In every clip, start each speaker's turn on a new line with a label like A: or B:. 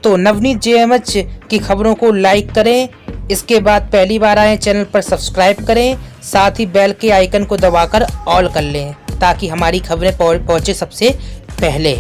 A: तो नवनीत जेएमएच की खबरों को लाइक करें, इसके बाद पहली बार आए चैनल पर सब्सक्राइब करें, साथ ही बेल के आइकन को दबाकर ऑल कर लें ताकि हमारी खबरें पहुंचे सबसे पहले।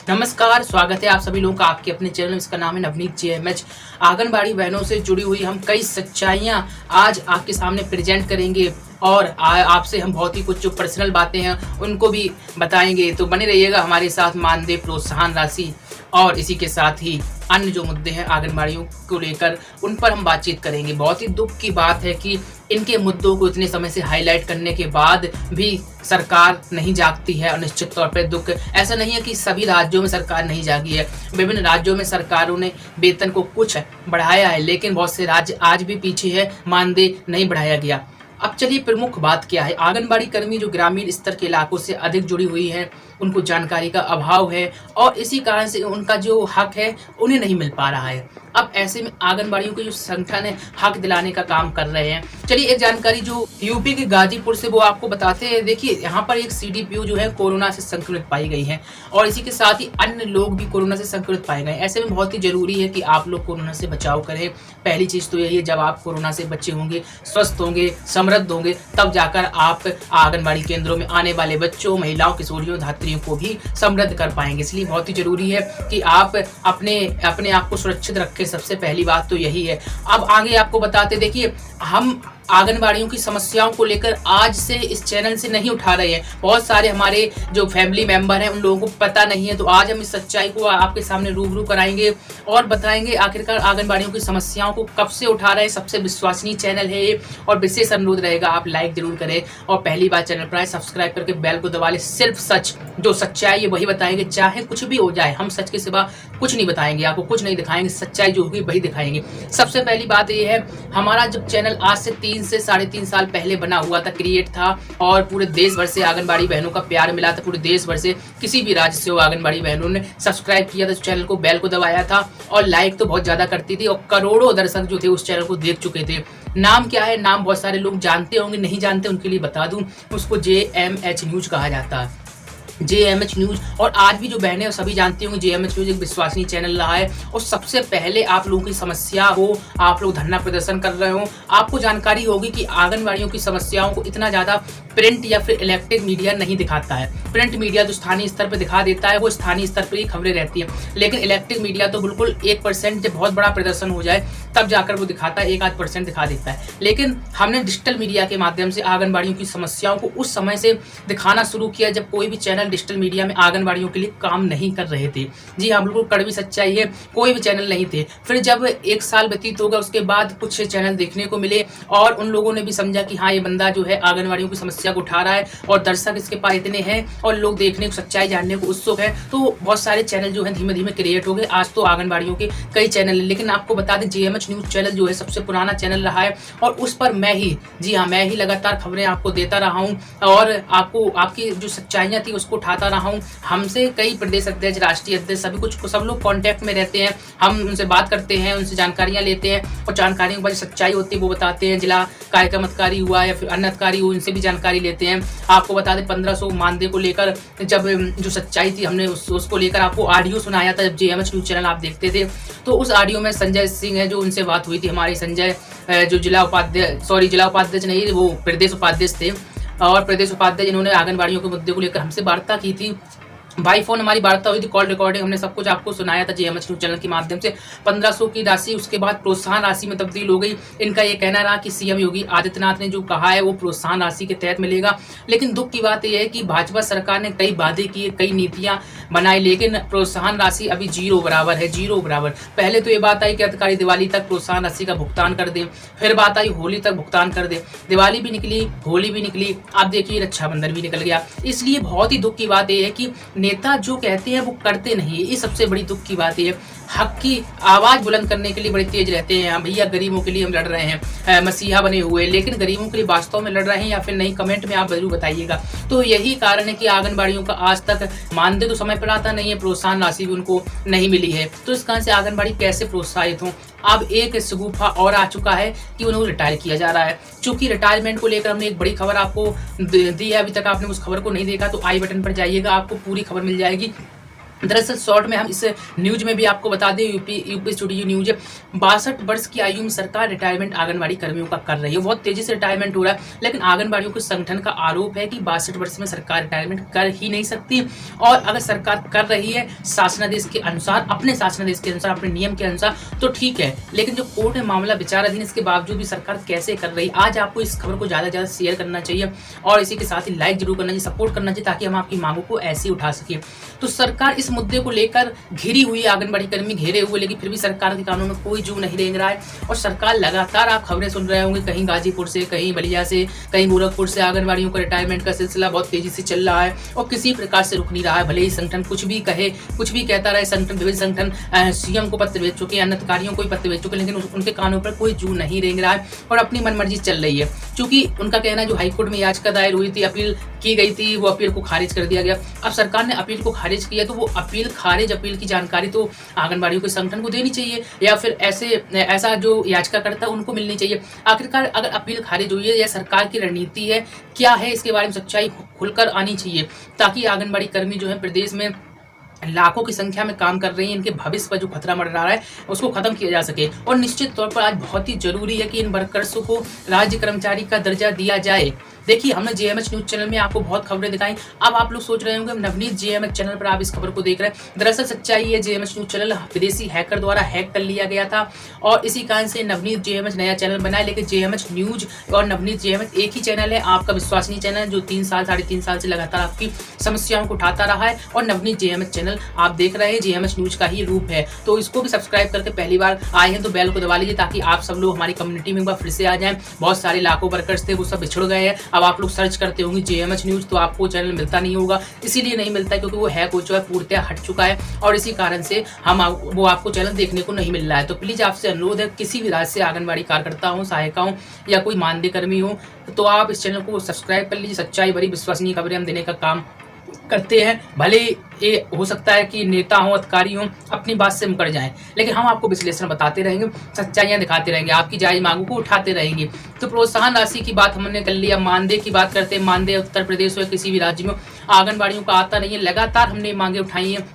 B: नमस्कार, स्वागत है आप सभी लोगों का आपके अपने चैनल। इसका नाम है नवनीत जेएमएच। आंगनबाड़ी बहनों से जुड़ी हुई हम कई सच्चाइयां आज आपके सामने प्रेजेंट करेंगे और आपसे हम बहुत ही कुछ जो पर्सनल बातें हैं उनको भी बताएंगे। तो बने रहिएगा हमारे साथ। मानदेय, प्रोत्साहन राशि और इसी के साथ ही अन्य जो मुद्दे हैं आंगनबाड़ियों को लेकर, उन पर हम बातचीत करेंगे। बहुत ही दुख की बात है कि इनके मुद्दों को इतने समय से हाईलाइट करने के बाद भी सरकार नहीं जागती है। और निश्चित तौर पर दुख ऐसा नहीं है कि सभी राज्यों में सरकार नहीं जागी है। विभिन्न राज्यों में सरकारों ने वेतन को कुछ बढ़ाया है, लेकिन बहुत से राज्य आज भी पीछे है, मानदेय नहीं बढ़ाया गया। अब चलिए प्रमुख बात क्या है। आंगनबाड़ी कर्मी जो ग्रामीण स्तर के इलाकों से अधिक जुड़ी हुई हैं, उनको जानकारी का अभाव है और इसी कारण से उनका जो हक है उन्हें नहीं मिल पा रहा है। अब ऐसे में आंगनबाड़ियों के जो संगठन है हक दिलाने का काम कर रहे हैं। चलिए एक जानकारी जो यूपी के गाजीपुर से वो आपको बताते हैं। देखिए, यहाँ पर एक सीडीपीओ जो है कोरोना से संक्रमित पाई गई है और इसी के साथ ही अन्य लोग भी कोरोना से संक्रमित पाए गए। ऐसे में बहुत ही जरूरी है कि आप लोग कोरोना से बचाव करें। पहली चीज तो यही है, जब आप कोरोना से बचे होंगे, स्वस्थ होंगे, समृद्ध होंगे, तब जाकर आप आंगनबाड़ी केंद्रों में आने वाले बच्चों, महिलाओं, किशोरियों, धात्रियों को भी समृद्ध कर पाएंगे। इसलिए बहुत ही जरूरी है कि आप अपने आप को सुरक्षित रखें। सबसे पहली बात तो यही है। अब आगे आपको बताते, देखिए हम आंगनबाड़ियों की समस्याओं को लेकर आज से इस चैनल से नहीं उठा रहे हैं। बहुत सारे हमारे जो फैमिली मेंबर हैं उन लोगों को पता नहीं है, तो आज हम इस सच्चाई को आपके सामने रूबरू कराएंगे और बताएंगे आखिरकार आंगनबाड़ियों की समस्याओं को कब से उठा रहे हैं। सबसे विश्वसनीय चैनल है ये और विशेष अनुरोध रहेगा आप लाइक जरूर करें और पहली बार चैनल पर आए सब्सक्राइब करके बेल को दबा लें। सिर्फ सच, जो सच्चाई है वही बताएंगे, चाहे कुछ भी हो जाए। हम सच के सिवा कुछ नहीं बताएंगे, आपको कुछ नहीं दिखाएंगे, सच्चाई जो होगी वही दिखाएंगे। सबसे पहली बात यह है, हमारा जब चैनल आज से 3 से 3.5 साल पहले बना हुआ था, क्रिएट था और पूरे देश भर से आंगनबाड़ी बहनों का प्यार मिला था। पूरे देश भर से किसी भी राज्य से वो आंगनबाड़ी बहनों ने सब्सक्राइब किया था, चैनल को, बेल को दबाया था और लाइक तो बहुत ज्यादा करती थी और करोड़ों दर्शक जो थे उस चैनल को देख चुके थे। नाम क्या है, नाम बहुत सारे लोग जानते होंगे, नहीं जानते उनके लिए बता दूं, उसको जेएमएच न्यूज कहा जाता है। जेएमएच न्यूज। और आज भी जो बहनें सभी जानती होंगी, जेएमएच न्यूज एक विश्वसनीय चैनल रहा है और सबसे पहले आप लोगों की समस्या हो, आप लोग धरना प्रदर्शन कर रहे हो, आपको जानकारी होगी कि आंगनबाड़ियों की समस्याओं को इतना ज्यादा प्रिंट या फिर इलेक्ट्रिक मीडिया नहीं दिखाता है। प्रिंट मीडिया जो स्थानीय स्तर पर दिखा देता है वो स्थानीय स्तर पर ही खबरें रहती हैं, लेकिन इलेक्ट्रिक मीडिया तो बिल्कुल 1% जब बहुत बड़ा प्रदर्शन हो जाए तब जाकर वो दिखाता है, 1-8% दिखा देता है। लेकिन हमने डिजिटल मीडिया के माध्यम से आंगनबाड़ियों की समस्याओं को उस समय से दिखाना शुरू किया जब कोई भी चैनल डिजिटल मीडिया में आंगनबाड़ियों के लिए काम नहीं कर रहे थे। जी हाँ, बिल्कुल कड़वी सच्चाई है, कोई भी चैनल नहीं थे। फिर जब 1 साल व्यतीत होगा उसके बाद कुछ चैनल देखने को मिले और उन लोगों ने भी समझा कि हाँ, ये बंदा जो है आंगनबाड़ियों की समस्या को उठा रहा है और दर्शक इसके पास इतने हैं और लोग देखने को, सच्चाई जानने को उत्सुक है, तो बहुत सारे चैनल जो है धीमे धीमे क्रिएट हो गए। आज तो आंगनबाड़ियों के कई चैनल है, लेकिन आपको बता दें जेएमएच न्यूज चैनल जो है सबसे पुराना चैनल रहा है और उस पर मैं ही, जी हाँ, मैं ही लगातार खबरें आपको देता रहा हूँ और आपको आपकी जो सच्चाइयाँ थी उसको उठाता रहा हूँ। हमसे कई प्रदेश अध्यक्ष, राष्ट्रीय अध्यक्ष, सब लोग कांटेक्ट में रहते हैं। हम उनसे बात करते हैं, उनसे जानकारियां लेते हैं और जानकारियों के बाद सच्चाई होती है वो बताते हैं। जिला कार्यक्रम अधिकारी हुआ या फिर अन्य अधिकारी हुआ, उनसे भी जानकारी लेते हैं। आपको बता दें 1500 मानदेय को लेकर जब जो सच्चाई थी हमने उसको लेकर आपको ऑडियो सुनाया था। जब जेएमएच न्यूज चैनल आप देखते थे तो उस ऑडियो में संजय सिंह है जो उनसे बात हुई थी, हमारे संजय जो जिला उपाध्यक्ष नहीं, वो प्रदेश उपाध्यक्ष थे और प्रदेश उपाध्यक्ष इन्होंने आंगनबाड़ियों के मुद्दे को लेकर हमसे वार्ता की थी। बाई फोन हमारी वार्ता हुई थी, कॉल रिकॉर्डिंग हमने सब कुछ आपको सुनाया था जेएमएच न्यूज चैनल के माध्यम से। 1500 की राशि उसके बाद प्रोत्साहन राशि में तब्दील हो गई। इनका ये कहना रहा कि सीएम योगी आदित्यनाथ ने जो कहा है वो प्रोत्साहन राशि के तहत मिलेगा, लेकिन दुख की बात यह है कि भाजपा सरकार ने कई वादे किए, कई नीतियां बनाई, लेकिन प्रोत्साहन राशि अभी 0 बराबर है, 0 बराबर। पहले तो ये बात आई कि अधिकारी दिवाली तक प्रोत्साहन राशि का भुगतान कर दे, फिर बात आई होली तक भुगतान कर दे। दिवाली भी निकली, होली भी निकली, अब देखिए रक्षाबंधन भी निकल गया। इसलिए बहुत ही दुख की बात यह है कि नेता जो कहते हैं वो करते नहीं है। ये सबसे बड़ी दुख की बात है। हक की आवाज बुलंद करने के लिए बड़े तेज रहते हैं, भैया गरीबों के लिए हम लड़ रहे हैं, मसीहा बने हुए, लेकिन गरीबों के लिए वास्तव में लड़ रहे हैं या फिर नहीं, कमेंट में आप जरूर बताइएगा। तो यही कारण है कि आंगनबाड़ियों का आज तक मानदेय तो समय पर आता नहीं है, प्रोत्साहन राशि भी उनको नहीं मिली है। तो इस कारण से आंगनबाड़ी कैसे प्रोत्साहित हो। अब एक शगुफा और आ चुका है कि उन्हें रिटायर किया जा रहा है। चूंकि रिटायरमेंट को लेकर हमने एक बड़ी खबर आपको दी है, अभी तक आपने उस खबर को नहीं देखा तो आई बटन पर जाइएगा, आपको पूरी खबर मिल जाएगी। दरअसल शॉर्ट में हम इस न्यूज में भी आपको बता दें, यूपी स्टूडियो न्यूज है, 62 वर्ष की आयु में सरकार रिटायरमेंट आंगनबाड़ी कर्मियों का कर रही है। बहुत तेजी से रिटायरमेंट हो रहा है, लेकिन आंगनबाड़ियों के संगठन का आरोप है कि 62 वर्ष में सरकार रिटायरमेंट कर ही नहीं सकती, और अगर सरकार कर रही है शासनादेश के अनुसार, अपने शासनादेश के अनुसार, अपने नियम के अनुसार, तो ठीक है। लेकिन जो कोर्ट में मामला विचाराधीन, इसके बावजूद भी सरकार कैसे कर रही है। आज आपको इस खबर को ज़्यादा से ज़्यादा शेयर करना चाहिए और इसी के साथ ही लाइक जरूर करना चाहिए, सपोर्ट करना चाहिए, ताकि हम आपकी मांगों को ऐसे ही उठा सकें। तो सरकार इस मुद्दे को लेकर घिरी हुई, आंगनबाड़ी कर्मी घेरे हुए, लेकिन फिर भी सरकार के कानों में कोई जू नहीं रेंग रहा है। और सरकार लगातार, आप खबरें सुन रहे होंगे, कहीं गाजीपुर से, कहीं बलिया से, कहीं गोरखपुर से आंगनबाड़ियों का रिटायरमेंट का सिलसिला बहुत तेजी से चल रहा है और किसी प्रकार से रुक नहीं रहा है। भले ही संगठन कुछ भी कहे, कुछ भी कहता रहे, संगठन, विभिन्न संगठन सीएम को पत्र भेज चुके हैं, अन्य अधिकारियों को भी पत्र भेज चुके हैं, लेकिन उनके कानों पर कोई जू नहीं रेंग रहा है और अपनी मनमर्जी चल रही है। क्योंकि उनका कहना है जो हाईकोर्ट में याचिका दायर हुई थी, अपील की गई थी, वो अपील को खारिज कर दिया गया। अब सरकार ने अपील को खारिज किया, तो वो अपील की जानकारी तो आंगनबाड़ियों के संगठन को देनी चाहिए, या फिर ऐसा जो याचिकाकर्ता उनको मिलनी चाहिए। आखिरकार अगर अपील खारिज हुई है, या सरकार की रणनीति है, क्या है, इसके बारे में सच्चाई खुलकर आनी चाहिए, ताकि आंगनबाड़ी कर्मी जो है प्रदेश में लाखों की संख्या में काम कर रही हैं, इनके भविष्य पर जो खतरा मंडरा रहा है उसको खत्म किया जा सके। और निश्चित तौर पर आज बहुत ही जरूरी है कि इन वर्कर्सों को राज्य कर्मचारी का दर्जा दिया जाए। देखिए, हमने जेएमएच न्यूज चैनल में आपको बहुत खबरें दिखाई। अब आप लोग सोच रहे होंगे नवनीत जेएमएच चैनल पर आप इस खबर को देख रहे हैं। दरअसल सच्चाई है, जेएमएच न्यूज चैनल विदेशी हैकर द्वारा हैक कर लिया गया था और इसी कारण से नवनीत जेएमएच नया चैनल बनाया। लेकिन जेएमएच न्यूज और नवनीत जेएमएच एक ही चैनल है, आपका विश्वसनीय चैनल, जो 3-3.5 साल से लगातार आपकी समस्याओं को उठाता रहा है। और नवनीत जेएमएच चैनल आप देख रहे हैं, जेएमएच न्यूज का ही रूप है। तो इसको भी सब्सक्राइब करके पहली बार आए हैं तो बेल को दबा लीजिए, ताकि आप सब लोग हमारी कम्युनिटी में एक बार फिर से आ जाएं। बहुत सारे लाखों वर्कर्स थे, वो सब बिछड़ गए हैं। अब आप लोग सर्च करते होंगे जेएमएच न्यूज, तो आपको चैनल मिलता नहीं होगा। इसीलिए नहीं मिलता है क्योंकि वो हैक हो चुका है, पूर्णतः हट चुका है, और इसी कारण से वो आपको चैनल देखने को नहीं मिल रहा है। तो प्लीज आपसे अनुरोध है, किसी भी राज्य से आंगनबाड़ी कार्यकर्ता हो, सहायिका हो, या कोई मानदेय कर्मी हो, तो आप इस चैनल को सब्सक्राइब कर लीजिए। सच्चाई भरी विश्वसनीय खबरें हम देने का काम करते हैं। भले ये हो सकता है कि नेता हो, अधिकारी हो, अपनी बात से मुकर जाएं, लेकिन हम आपको विश्लेषण बताते रहेंगे, सच्चाइयां दिखाते रहेंगे, आपकी जायज मांगों को उठाते रहेंगे। तो प्रोत्साहन राशि की बात हमने कर लिया, मानदेय की बात करते हैं। मानदेय उत्तर प्रदेश हो, किसी भी राज्य में आंगनबाड़ियों का आता नहीं है। लगातार हमने मांगे उठाई हैं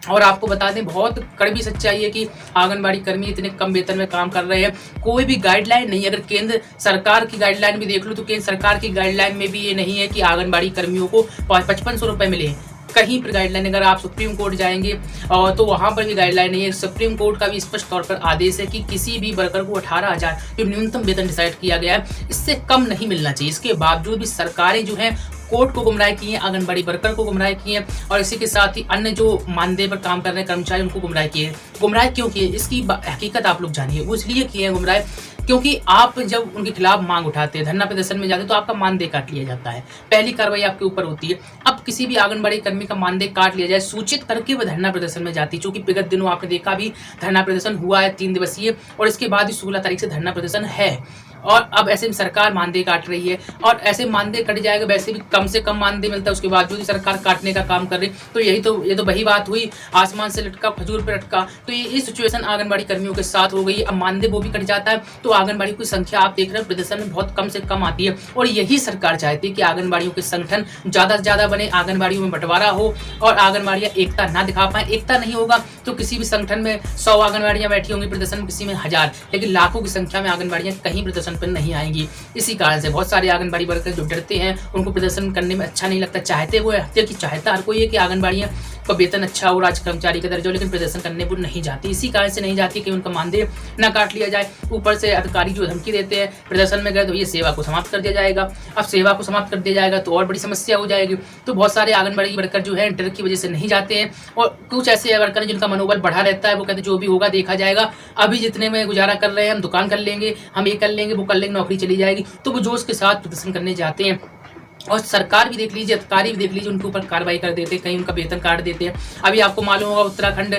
B: और आपको बता दें, बहुत कड़वी सच्चाई है कि आंगनबाड़ी कर्मी इतने कम वेतन में काम कर रहे हैं। कोई भी गाइडलाइन नहीं, अगर केंद्र सरकार की गाइडलाइन भी देख लो तो केंद्र सरकार की गाइडलाइन में भी ये नहीं है कि आंगनबाड़ी कर्मियों को 5500 रुपये मिले। कहीं पर गाइडलाइन, अगर आप सुप्रीम कोर्ट जाएंगे तो वहां पर भी गाइडलाइन नहीं है। सुप्रीम कोर्ट का भी स्पष्ट तौर पर आदेश है कि किसी भी वर्कर को 18,000 जो न्यूनतम वेतन डिसाइड किया गया है, इससे कम नहीं मिलना चाहिए। इसके बावजूद भी सरकारें जो है कोर्ट को गुमराह किए हैं, आंगनबाड़ी वर्कर को गुमराह किए हैं, और इसी के साथ ही अन्य जो मानदेय पर काम कर रहे हैं कर्मचारी, उनको गुमराह किए। गुमराह क्यों किए, इसकी हकीकत आप लोग जानिए। वो इसलिए किए हैं गुमराह क्योंकि आप जब उनके खिलाफ मांग उठाते हैं, धरना प्रदर्शन में जाते हैं, तो आपका मानदेय काट लिया जाता है। पहली कार्रवाई आपके ऊपर होती है। अब किसी भी आंगनबाड़ी कर्मी का मानदेय काट लिया जाए, सूचित करके वह धरना प्रदर्शन में जाती है। चूंकि विगत दिनों आपने देखा भी धरना प्रदर्शन हुआ है 3 दिवसीय, और इसके बाद ही 16 तारीख से धरना प्रदर्शन है। और अब ऐसे में सरकार मानदेय काट रही है, और ऐसे मानदेय कट जाएगा। वैसे भी कम से कम मानदेय मिलता है, उसके बावजूद ही सरकार काटने का काम कर रही। तो ये तो वही बात हुई, आसमान से लटका खजूर पर लटका। तो ये सिचुएशन आंगनबाड़ी कर्मियों के साथ हो गई। अब मानदेय वो भी कट जाता है, तो आंगनबाड़ी की संख्या आप देख रहे हैं प्रदर्शन में बहुत कम से कम आती है। और यही सरकार चाहती है कि आंगनबाड़ियों के संगठन ज्यादा से ज्यादा बने, आंगनबाड़ियों में बंटवारा हो और आंगनबाड़ियां एकता ना दिखा पाए। एकता नहीं होगा तो किसी भी संगठन में 100 आंगनबाड़ियां बैठी होंगी प्रदर्शन में, किसी में 1000, लेकिन लाखों की संख्या में आंगनबाड़ियां कहीं प्रदर्शन पर नहीं आएंगी। इसी कारण से बहुत सारे आंगनबाड़ी वर्कर जो डरते हैं, उनको प्रदर्शन करने में अच्छा नहीं लगता। चाहते वो हत्या की चाहता हर कोई है कि आंगनबाड़ियां का वेतन अच्छा हो, राज्य कर्मचारी का दर्जा हो, लेकिन प्रदर्शन करने वो नहीं जाती। इसी कारण से नहीं जाती कि उनका मानदेय ना काट लिया जाए। ऊपर से अधिकारी जो धमकी देते हैं, प्रदर्शन में गए तो ये सेवा को समाप्त कर दिया जाएगा। अब सेवा को समाप्त कर दिया जाएगा तो और बड़ी समस्या हो जाएगी। तो बहुत सारे आंगनबाड़ी वर्कर जो है डर की वजह से नहीं जाते हैं, और कुछ ऐसे वर्कर हैं जिनका मनोबल बढ़ा रहता है। वो कहते जो भी होगा देखा जाएगा, अभी जितने में गुजारा कर रहे हैं, हम दुकान कर लेंगे, हम ये कर लेंगे, वो कर लेंगे, नौकरी चली जाएगी। तो वो जोश के साथ प्रदर्शन करने जाते हैं। और सरकार भी देख लीजिए, अधिकारी भी देख लीजिए, उनके ऊपर कार्रवाई कर देते हैं, कहीं उनका वेतन काट देते हैं। अभी आपको मालूम होगा उत्तराखंड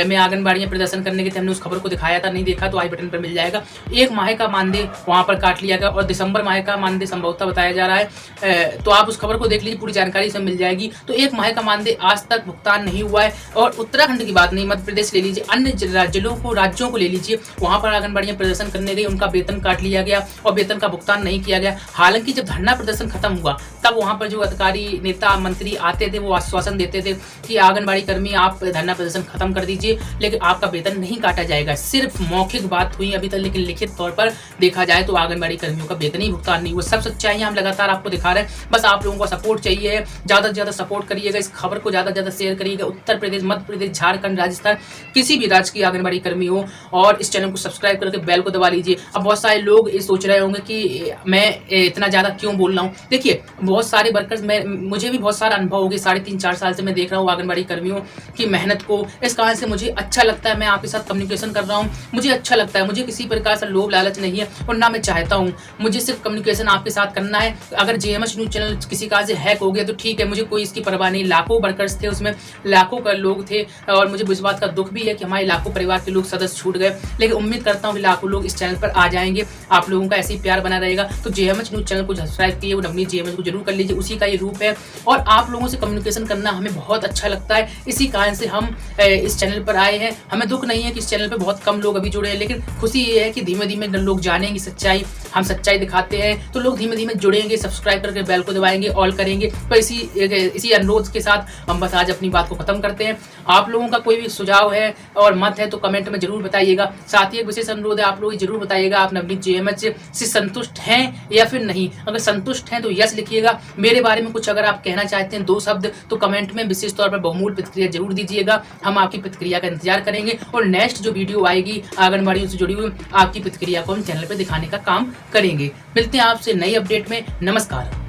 B: में आंगनबाड़ियां प्रदर्शन करने के थे, हमने उस खबर को दिखाया था, नहीं देखा तो आई बटन पर मिल जाएगा। 1 माह का मानदेय वहां पर काट लिया गया, और दिसंबर माह का मानदेय संभवतः बताया जा रहा है। तो आप उस खबर को देख लीजिए, पूरी जानकारी इसमें मिल जाएगी। तो 1 माह का मानदेय आज तक भुगतान नहीं हुआ है। और उत्तराखंड की बात नहीं, मध्य प्रदेश ले लीजिए, अन्य राज्यों को ले लीजिए, वहां पर आंगनबाड़ियां प्रदर्शन करने गई, उनका वेतन काट लिया गया और वेतन का भुगतान नहीं किया गया। हालांकि जब धरना प्रदर्शन खत्म हुआ तब वहाँ पर जो अधिकारी नेता मंत्री आते थे वो आश्वासन देते थे कि आंगनबाड़ी कर्मी आप धरना प्रदर्शन खत्म कर दीजिए, लेकिन आपका वेतन नहीं काटा जाएगा। सिर्फ मौखिक बात हुई अभी तक, लेकिन लिखित तौर पर देखा जाए तो आंगनबाड़ी कर्मियों का वेतन ही भुगतान नहीं हुआ। सब सच्चाइयां हम लगातार आपको दिखा रहे हैं, बस आप लोगों का सपोर्ट चाहिए है। ज़्यादा से ज़्यादा सपोर्ट करिएगा, इस खबर को ज़्यादा से ज़्यादा शेयर करिएगा। उत्तर प्रदेश, मध्य प्रदेश, झारखंड, राजस्थान, किसी भी राज्य की आंगनबाड़ी कर्मी हो, और इस चैनल को सब्सक्राइब करके बेल को दबा लीजिए। अब बहुत सारे लोग ये सोच रहे होंगे कि मैं इतना ज़्यादा क्यों बोल रहा हूँ। देखिए, बहुत सारे वर्कर्स, मुझे भी बहुत सारा अनुभव हो गया, 3.5-4 साल से मैं देख रहा हूँ आंगनबाड़ी कर्मियों की मेहनत को। इस कारण से मुझे अच्छा लगता है, मैं आपके साथ कम्युनिकेशन कर रहा हूँ, मुझे अच्छा लगता है। मुझे किसी प्रकार से लोभ लालच नहीं है और ना मैं चाहता हूँ। मुझे सिर्फ कम्युनिकेशन आपके साथ करना है। अगर जेएमएच न्यूज चैनल किसी कारण से हैक हो गया तो ठीक है, मुझे कोई इसकी परवाह नहीं। लाखों वर्कर्स थे उसमें, लाखों का लोग थे, और मुझे इस बात का दुख भी है कि हमारे लाखों परिवार के लोग सदस्य छूट गए, लेकिन उम्मीद करता हूँ कि लाखों लोग इस चैनल पर आ जाएंगे। आप लोगों का ऐसे ही प्यार बना रहेगा। तो जेएमएच न्यूज चैनल को सब्सक्राइब कीजिए, वो नवनीत जेएमएच को जरूर कर लीजिए, उसी का ये रूप है। और आप लोगों से कम्युनिकेशन करना हमें बहुत अच्छा लगता है, इसी कारण से हम इस चैनल पर आए हैं। हमें दुख नहीं है कि इस चैनल पर बहुत कम लोग अभी जुड़े हैं, लेकिन खुशी ये है कि धीमे धीमे लोग जानेंगे सच्चाई। हम सच्चाई दिखाते हैं तो लोग धीमे धीमे जुड़ेंगे, सब्सक्राइब करके बेल को दबाएंगे, ऑल करेंगे। तो इसी अनुरोध के साथ हम बस आज अपनी बात को खत्म करते हैं। आप लोगों का कोई भी सुझाव है और मत है तो कमेंट में जरूर बताइएगा। साथ ही एक विशेष अनुरोध है, आप लोग जरूर बताइएगा आप नवनीत जेएमएच से संतुष्ट हैं या फिर नहीं। अगर संतुष्ट हैं तो यस लिखिएगा। मेरे बारे में कुछ अगर आप कहना चाहते हैं 2 शब्द तो कमेंट में विशेष तौर पर बहुमूल्य प्रतिक्रिया जरूर दीजिएगा। हम आपकी प्रतिक्रिया का इंतजार करेंगे और नेक्स्ट जो वीडियो आएगी आंगनबाड़ियों से जुड़ी हुई, आपकी प्रतिक्रिया को हम चैनल पर दिखाने का काम करेंगे। मिलते हैं आपसे नई अपडेट में। नमस्कार।